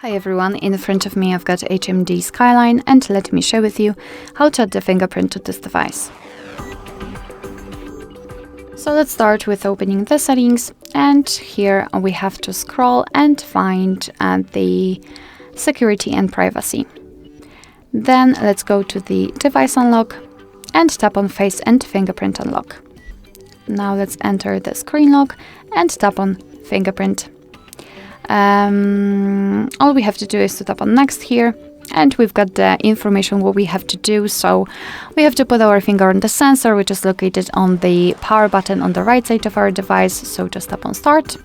Hi everyone, in front of me I've got HMD Skyline, and let me share with you how to add the fingerprint to this device. So let's start with opening the settings, and here we have to scroll and find the security and privacy. Then let's go to the device unlock and tap on face and fingerprint unlock. Now let's enter the screen lock and tap on fingerprint. All we have to do is to tap on next here, and we've got the information what we have to do. So we have to put our finger on the sensor, which is located on the power button on the right side of our device. So just tap on start,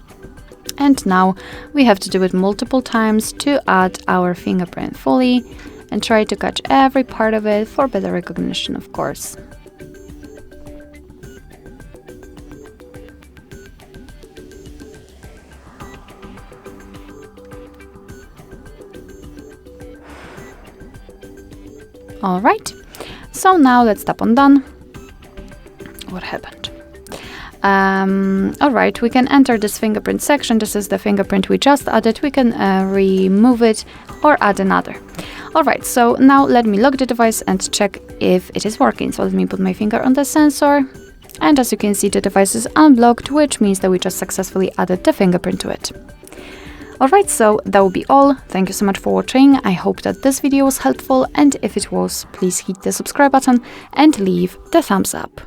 and now we have to do it multiple times to add our fingerprint fully and try to catch every part of it for better recognition, of course. All right, so now let's tap on done. What happened? All right, we can enter this fingerprint section. This is the fingerprint we just added. We can remove it or add another. All right, so now let me lock the device and check if it is working. So let me put my finger on the sensor, and as you can see, the device is unblocked, which means that we just successfully added the fingerprint to it. Alright, so that will be all. Thank you so much for watching. I hope that this video was helpful, and if it was, please hit the subscribe button and leave the thumbs up.